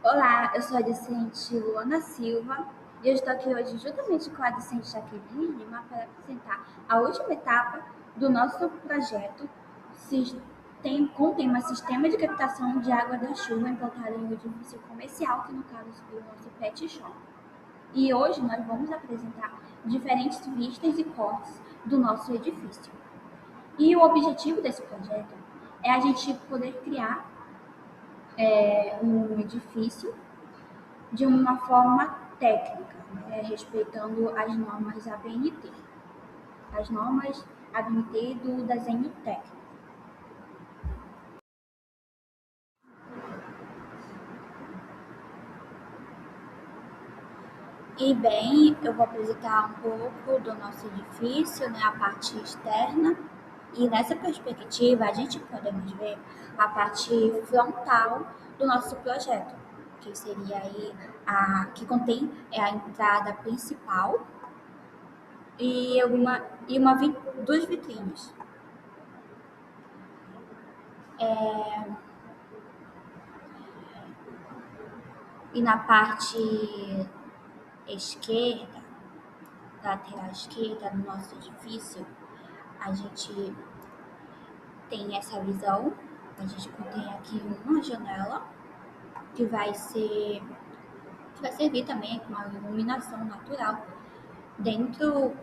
Olá, eu sou a discente Luana Silva e eu estou aqui hoje juntamente com a discente Jaqueline Lima para apresentar a última etapa do nosso projeto com o tema Sistema de Captação de Água da Chuva implantado em um edifício comercial, que no caso seria o nosso pet shop. E hoje nós vamos apresentar diferentes vistas e cortes do nosso edifício. E o objetivo desse projeto é a gente poder criar um edifício de uma forma técnica, né, respeitando as normas ABNT, as normas ABNT do desenho técnico. E bem, eu vou apresentar um pouco do nosso edifício, né, a parte externa. E nessa perspectiva, a gente podemos ver a parte frontal do nosso projeto, que seria aí que contém a entrada principal e duas vitrines. E na parte esquerda, lateral esquerda do nosso edifício, a gente tem essa visão. A gente contém aqui uma janela que vai servir também com uma iluminação natural dentro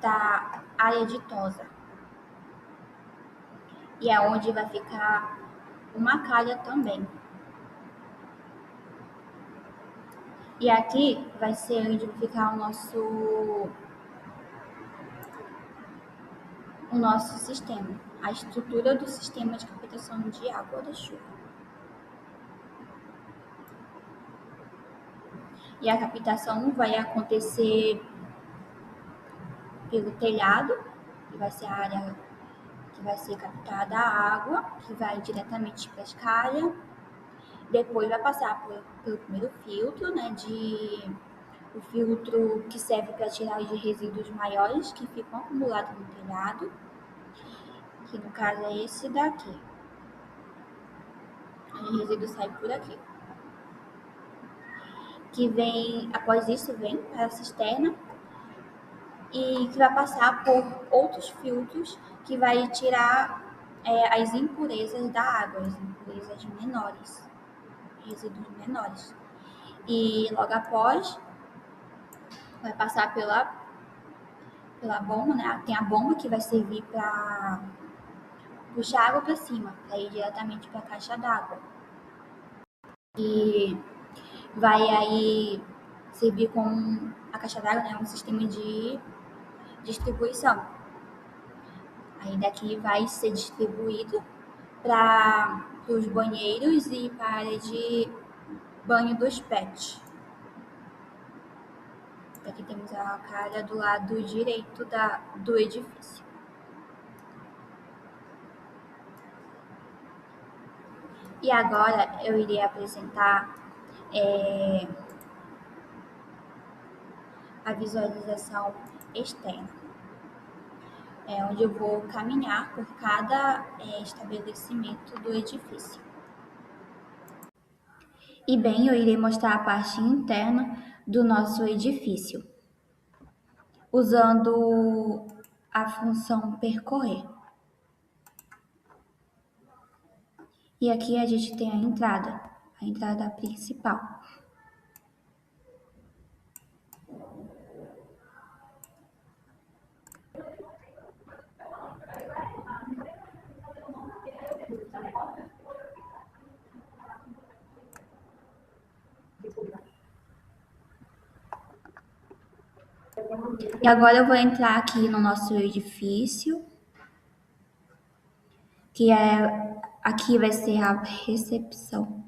da área ditosa. E é onde vai ficar uma calha também. E aqui vai ser onde vai ficar o nosso sistema, a estrutura do sistema de captação de água da chuva. E a captação vai acontecer pelo telhado, que vai ser a área que vai ser captada a água, que vai diretamente para a escalha. Depois vai passar pelo primeiro filtro, né, o filtro que serve para tirar os resíduos maiores que ficam acumulados no telhado, que no caso é esse daqui. O resíduo sai por aqui. Após isso, vem para a cisterna e que vai passar por outros filtros que vai tirar as impurezas da água, as impurezas menores, resíduos menores. E logo após, vai passar pela bomba, né? Tem a bomba que vai servir para puxar água para cima, para ir diretamente para a caixa d'água. E vai aí servir com a caixa d'água, né? Um sistema de distribuição. Aí daqui vai ser distribuído para os banheiros e para a área de banho dos pets. Aqui temos a cara do lado direito do edifício. E agora eu irei apresentar a visualização externa, onde eu vou caminhar por cada estabelecimento do edifício. E bem, eu irei mostrar a parte interna do nosso edifício, usando a função percorrer. E aqui a gente tem a entrada principal. E agora eu vou entrar aqui no nosso edifício, aqui vai ser a recepção.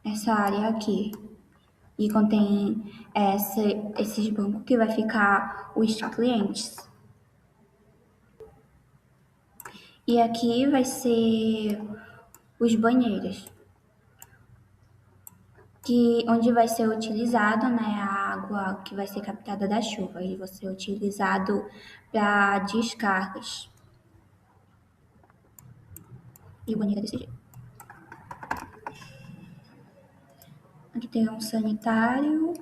Essa área aqui. E contém esses bancos que vai ficar os clientes. E aqui vai ser os banheiros, onde vai ser utilizado, né, a água que vai ser captada da chuva e vai ser utilizado para descargas. E o banheiro é desse jeito. Aqui tem um sanitário.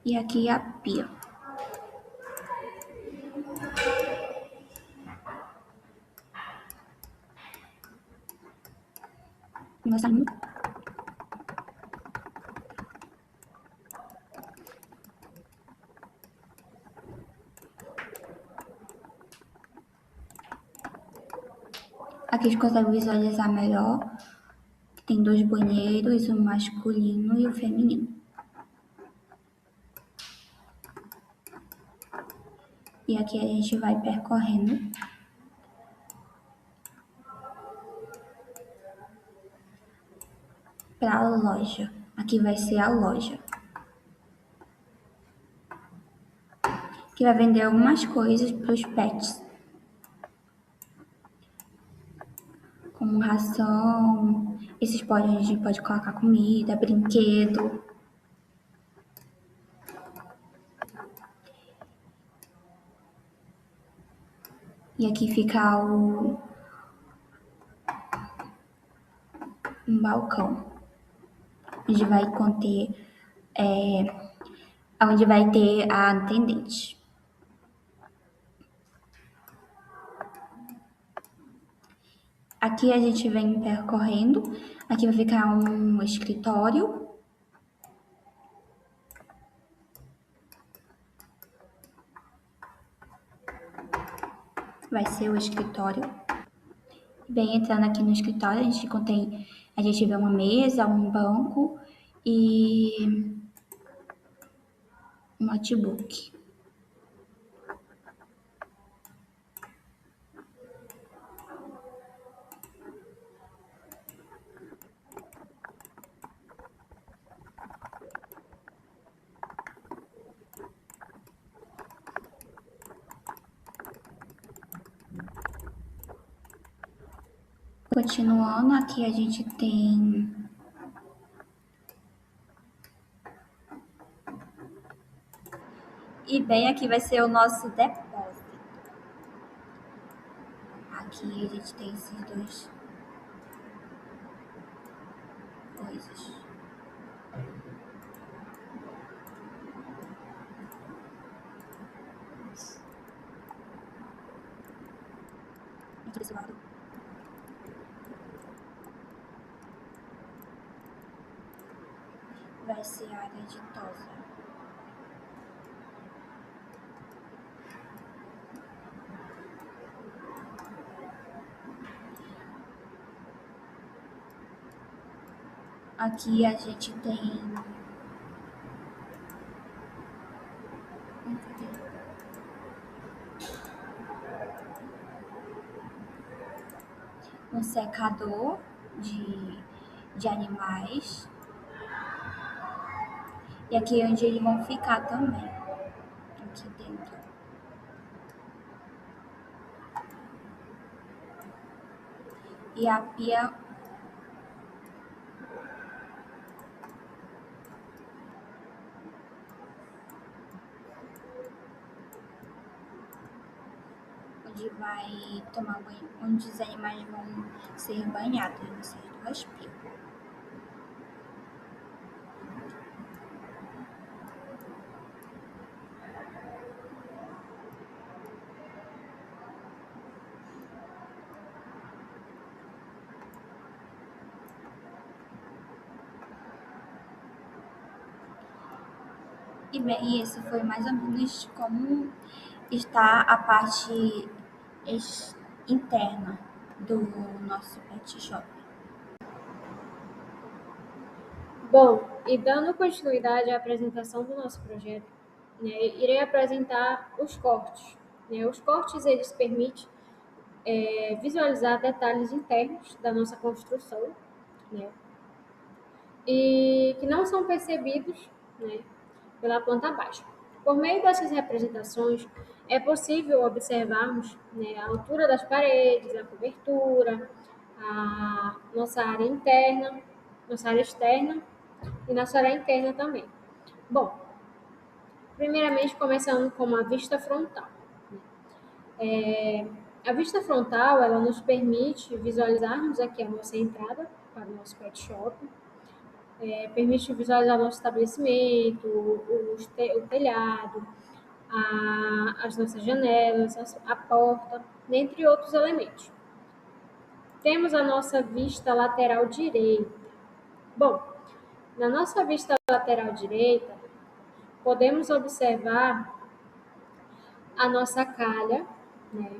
E aqui a pia. Vai saindo. Aqui a gente consegue visualizar melhor. Tem 2 banheiros, o masculino e o feminino. E aqui a gente vai percorrendo para a loja. Aqui vai ser a loja. Que vai vender algumas coisas para os pets. Como ração, esses potes a gente pode colocar comida, brinquedo. E aqui fica um balcão, onde vai conter, onde vai ter a atendente. Aqui a gente vem percorrendo, aqui vai ficar um escritório. Vai ser o escritório. Bem, entrando aqui no escritório, a gente vê uma mesa, um banco e um notebook. Continuando, aqui a gente tem e bem aqui vai ser o nosso depósito. Aqui a gente tem esses dois coisas. Aqui desse lado. Vai ser a área de tosa. Aqui a gente tem um secador de animais. E aqui é onde eles vão ficar também. Aqui dentro. E a pia onde vai tomar banho, onde os animais vão ser banhados nessas duas pias. E bem, esse foi mais ou menos como está a parte interna do nosso pet shop. Bom, e dando continuidade à apresentação do nosso projeto, né, irei apresentar os cortes. Né? Os cortes, eles permitem visualizar detalhes internos da nossa construção, né, e que não são percebidos, né, pela planta baixa. Por meio dessas representações, é possível observarmos, né, a altura das paredes, a cobertura, a nossa área interna, nossa área externa e nossa área interna também. Bom, Primeiramente, começando com a vista frontal. A vista frontal, ela nos permite visualizarmos aqui a nossa entrada para o nosso pet shop, permite visualizar o nosso estabelecimento, o telhado, as nossas janelas, a porta, dentre outros elementos. Temos a nossa vista lateral direita. Bom, na nossa vista lateral direita, podemos observar a nossa calha, né?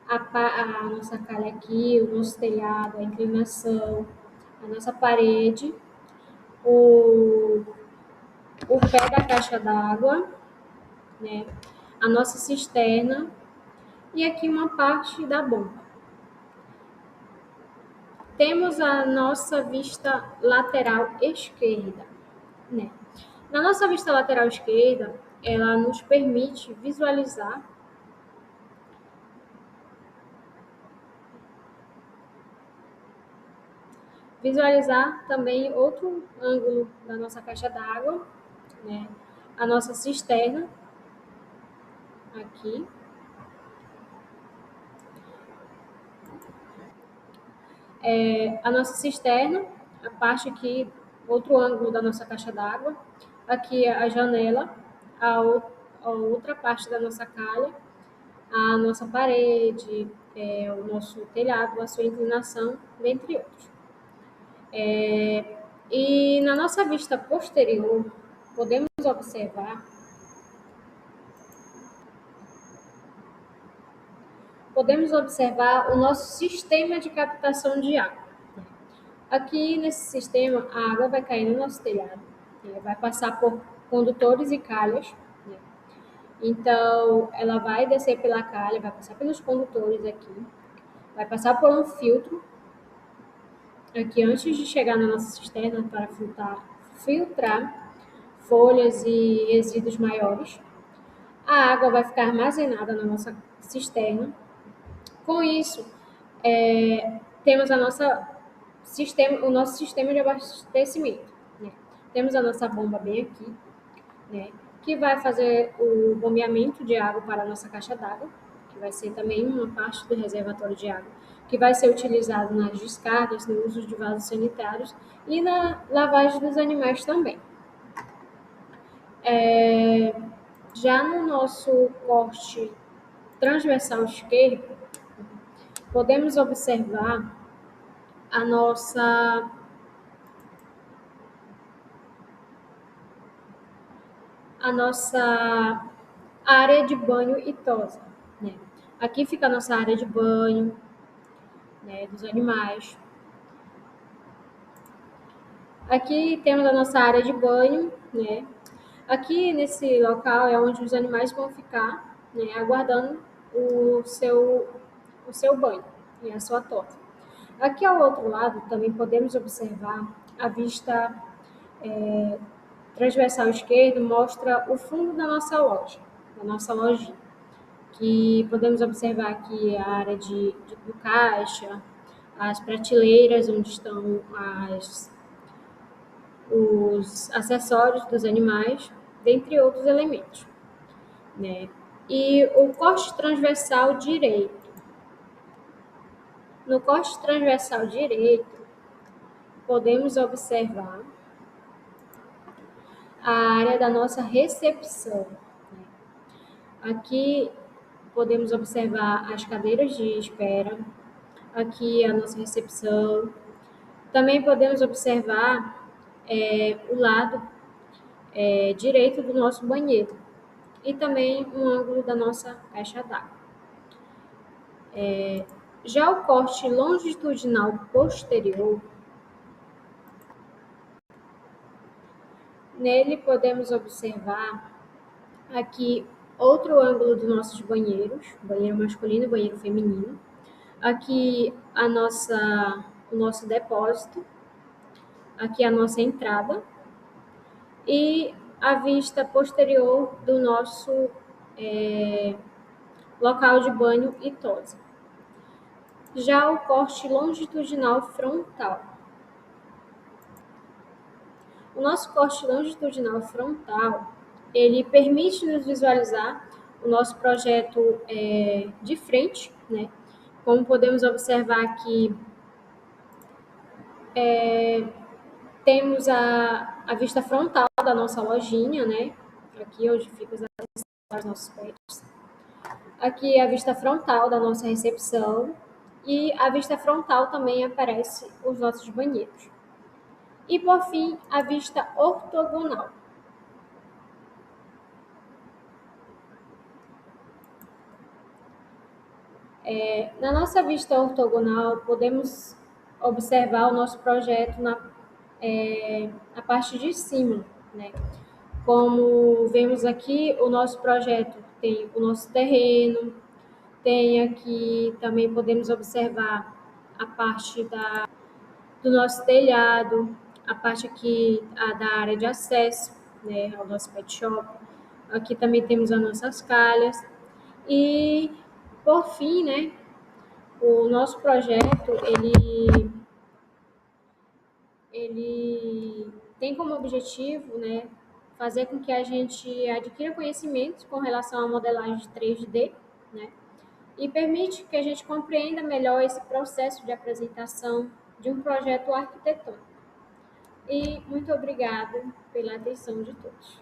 A nossa calha aqui, o nosso telhado, a inclinação, a nossa parede, o, o pé da caixa d'água, né? A nossa cisterna e aqui uma parte da bomba. Temos a nossa vista lateral esquerda, né? Na nossa vista lateral esquerda, ela nos permite visualizar também outro ângulo da nossa caixa d'água, né? A nossa cisterna aqui. A nossa cisterna, a parte aqui, outro ângulo da nossa caixa d'água. Aqui a janela, a outra parte da nossa calha, a nossa parede, o nosso telhado, a sua inclinação, dentre outros. E na nossa vista posterior, podemos observar o nosso sistema de captação de água. Aqui nesse sistema, a água vai cair no nosso telhado, vai passar por condutores e calhas, né? Então, ela vai descer pela calha, vai passar pelos condutores aqui, vai passar por um filtro aqui antes de chegar na nossa cisterna para filtrar folhas e resíduos maiores. A água vai ficar armazenada na nossa cisterna. Com isso, temos o nosso sistema de abastecimento, né? Temos a nossa bomba bem aqui, né? Que vai fazer o bombeamento de água para a nossa caixa d'água, que vai ser também uma parte do reservatório de água, que vai ser utilizado nas descargas, no uso de vasos sanitários e na lavagem dos animais também. Já no nosso corte transversal esquerdo, podemos observar a nossa área de banho e tosa, né? Aqui fica a nossa área de banho, né, dos animais. Aqui temos a nossa área de banho, né? Aqui nesse local é onde os animais vão ficar, né, aguardando o seu banho e a sua tosa. Aqui ao outro lado também podemos observar a vista transversal esquerdo, mostra o fundo da nossa loja, da nossa lojinha, que podemos observar aqui a área do caixa, as prateleiras onde estão os acessórios dos animais, dentre outros elementos, né? E o corte transversal direito. No corte transversal direito, podemos observar a área da nossa recepção, né? Aqui podemos observar as cadeiras de espera, aqui a nossa recepção. Também podemos observar o lado direito do nosso banheiro e também um ângulo da nossa caixa d'água. Já o corte longitudinal posterior, nele podemos observar aqui outro ângulo dos nossos banheiros, banheiro masculino e banheiro feminino. Aqui o nosso depósito, aqui a nossa entrada e a vista posterior do nosso local de banho e tosa. Já o corte longitudinal frontal. O nosso corte longitudinal frontal, ele permite nos visualizar o nosso projeto de frente, né? Como podemos observar aqui, temos a vista frontal da nossa lojinha, né? Aqui onde ficam os nossos pets. Aqui a vista frontal da nossa recepção e a vista frontal também aparece os nossos banheiros. E por fim, a vista ortogonal. Na nossa vista ortogonal, podemos observar o nosso projeto na parte de cima, né? Como vemos aqui, o nosso projeto tem o nosso terreno, tem aqui também podemos observar a parte do nosso telhado, a parte aqui da área de acesso, né, ao nosso pet shop. Aqui também temos as nossas calhas. E, por fim, né, o nosso projeto, ele tem como objetivo, né, fazer com que a gente adquira conhecimento com relação à modelagem 3D, né, e permite que a gente compreenda melhor esse processo de apresentação de um projeto arquitetônico. E muito obrigada pela atenção de todos.